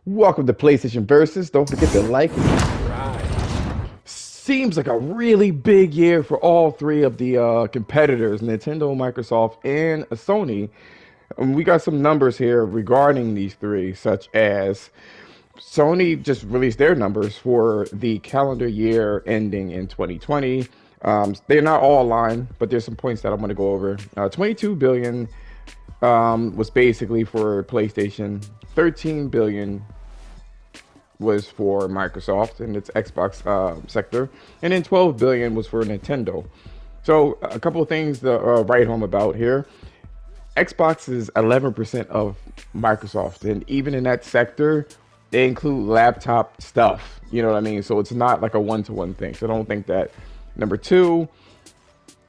Welcome to PlayStation Versus. Don't forget to like and subscribe. Seems like a really big year for all three of the competitors, Nintendo, Microsoft, and Sony. We got some numbers here regarding these three, such as Sony just released their numbers for the calendar year ending in 2020. They're not all aligned, but there's some points that I want to go over. 22 billion was basically for PlayStation, 13 billion was for Microsoft and its Xbox sector, and then 12 billion was for Nintendo. So a couple of things to write home about here. Xbox is 11% of Microsoft, and even in that sector, they include laptop stuff. You know what I mean? So it's not like a one-to-one thing. So I don't think that. Number two,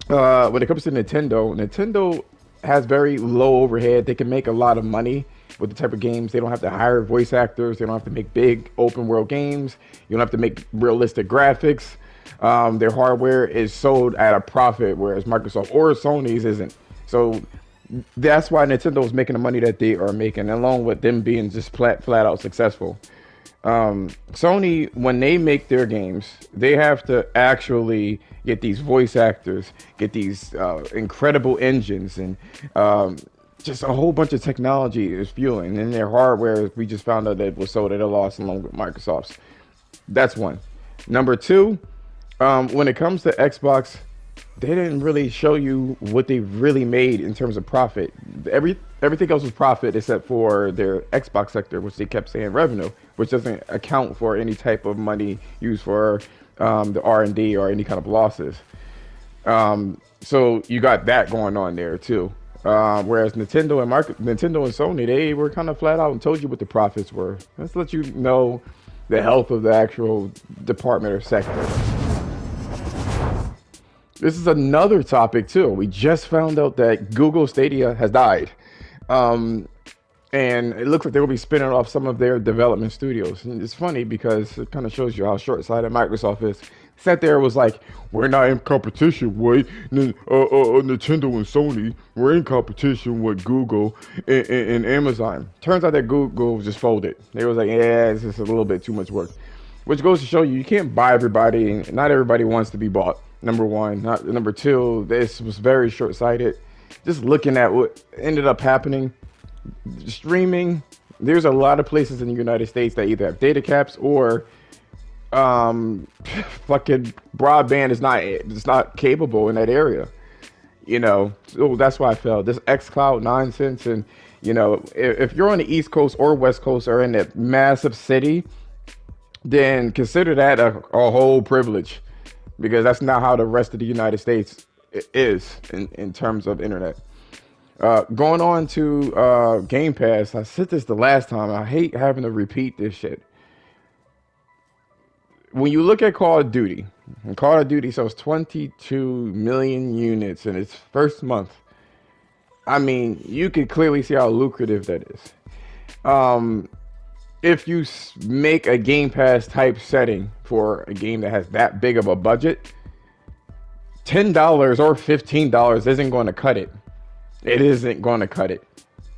when it comes to Nintendo has very low overhead. They can make a lot of money with the type of games. They don't have to hire voice actors. They don't have to make big open world games. You don't have to make realistic graphics. Their hardware is sold at a profit, whereas Microsoft or Sony's isn't. So that's why Nintendo is making the money that they are making, along with them being just flat out successful. Sony, when they make their games, they have to actually get these voice actors, get these incredible engines, and just a whole bunch of technology is fueling. And their hardware, we just found out that it was sold at a loss along with Microsoft's. That's one. Number two, when it comes to Xbox, they didn't really show you what they really made in terms of profit. Everything else was profit except for their Xbox sector, which they kept saying revenue, which doesn't account for any type of money used for the R&D or any kind of losses. So you got that going on there too. Whereas Nintendo and Sony, they were kind of flat out and told you what the profits were. Let's let you know the health of the actual department or sector. This is another topic too. We just found out that Google Stadia has died. And it looks like they will be spinning off some of their development studios. And it's funny because it kind of shows you how short-sighted Microsoft is. Sat there was like, we're not in competition with Nintendo and Sony. We're in competition with Google and Amazon. Turns out that Google just folded. They was like, yeah, this is a little bit too much work. Which goes to show you can't buy everybody. And not everybody wants to be bought. Number one. Number two, this was very short-sighted. Just looking at what ended up happening, streaming, there's a lot of places in the United States that either have data caps or fucking broadband is not capable in that area. You know, so that's why I felt this xCloud nonsense. And you know, if you're on the East Coast or West Coast or in that massive city, then consider that a whole privilege, because that's not how the rest of the United States is in terms of internet. Going on to Game Pass, I said this the last time. I hate having to repeat this shit. When you look at Call of Duty, and Call of Duty sells 22 million units in its first month. I mean, you can clearly see how lucrative that is. If you make a Game Pass type setting for a game that has that big of a budget, $10 or $15 isn't going to cut it. It isn't going to cut it.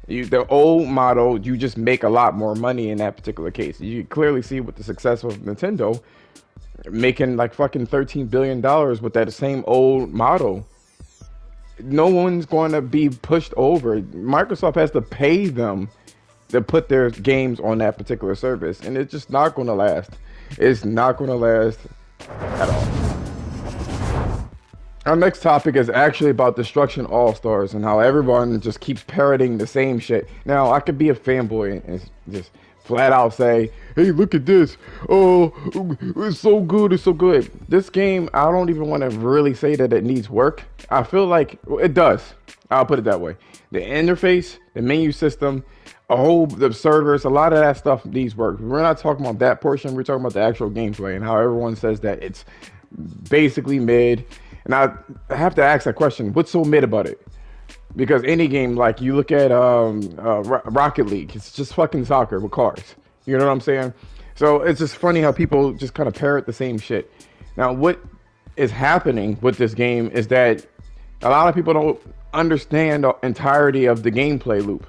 The old model, you just make a lot more money in that particular case. You clearly see with the success of Nintendo making like fucking $13 billion with that same old model. No one's going to be pushed over. Microsoft has to pay them to put their games on that particular service, and it's just not going to last. It's not going to last at all. Our next topic is actually about Destruction All-Stars and how everyone just keeps parroting the same shit. Now, I could be a fanboy and just flat out say, hey, look at this. Oh, it's so good. It's so good. This game, I don't even want to really say that it needs work. I feel like it does. I'll put it that way. The interface, the menu system, the servers, a lot of that stuff needs work. We're not talking about that portion. We're talking about the actual gameplay and how everyone says that it's basically mid. And I have to ask that question, what's so mid about it? Because any game, like you look at Rocket League, it's just fucking soccer with cars. You know what I'm saying? So it's just funny how people just kind of parrot the same shit. Now, what is happening with this game is that a lot of people don't understand the entirety of the gameplay loop.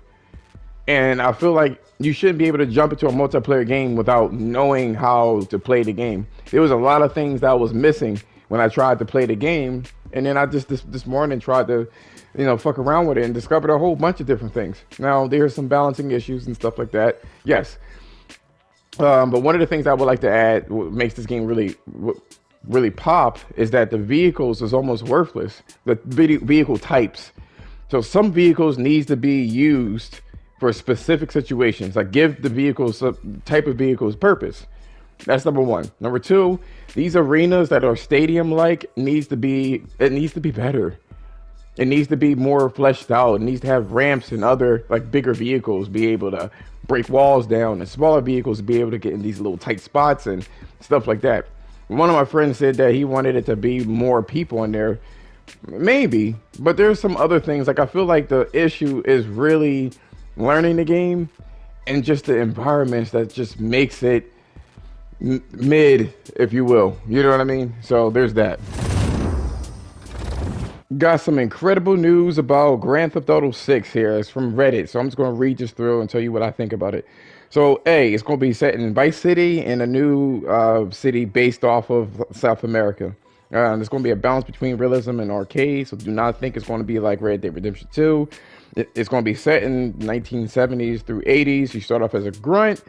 And I feel like you shouldn't be able to jump into a multiplayer game without knowing how to play the game. There was a lot of things that was missing when I tried to play the game, and then I just this morning tried to, fuck around with it and discovered a whole bunch of different things. Now there's some balancing issues and stuff like that. Yes, but one of the things I would like to add, what makes this game really pop, is that the vehicles is almost worthless. The vehicle types. So some vehicles needs to be used for specific situations. Like give the vehicles type of vehicles purpose. That's number one. Number two, these arenas that are stadium like needs to be better. It needs to be more fleshed out. It needs to have ramps and other like bigger vehicles be able to break walls down, and smaller vehicles be able to get in these little tight spots and stuff like that. One of my friends said that he wanted it to be more people in there. Maybe, but there's some other things. Like I feel like the issue is really learning the game and just the environments that just makes it mid, if you will. You know what I mean? So there's that. Got some incredible news about Grand Theft Auto 6 here. It's from Reddit, so I'm just going to read this through and tell you what I think about it. So, A, it's going to be set in Vice City, in a new city based off of South America. There's going to be a balance between realism and arcade, so do not think it's going to be like Red Dead Redemption 2. It's going to be set in 1970s through 80s. You start off as a grunt,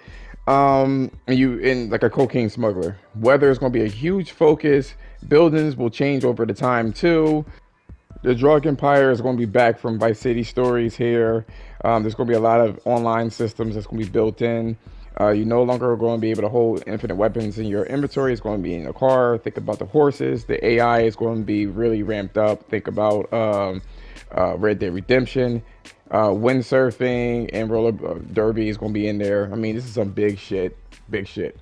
and you in like a cocaine smuggler. Weather is going to be a huge focus. Buildings will change over the time too. The Drug Empire is going to be back from Vice City stories here. There's going to be a lot of online systems that's going to be built in. You no longer are going to be able to hold infinite weapons in your inventory. It's going to be in a car. Think about the horses. The AI is going to be really ramped up. Think about Red Dead Redemption. Windsurfing and roller derby is going to be in there. I mean, this is some big shit. Big shit.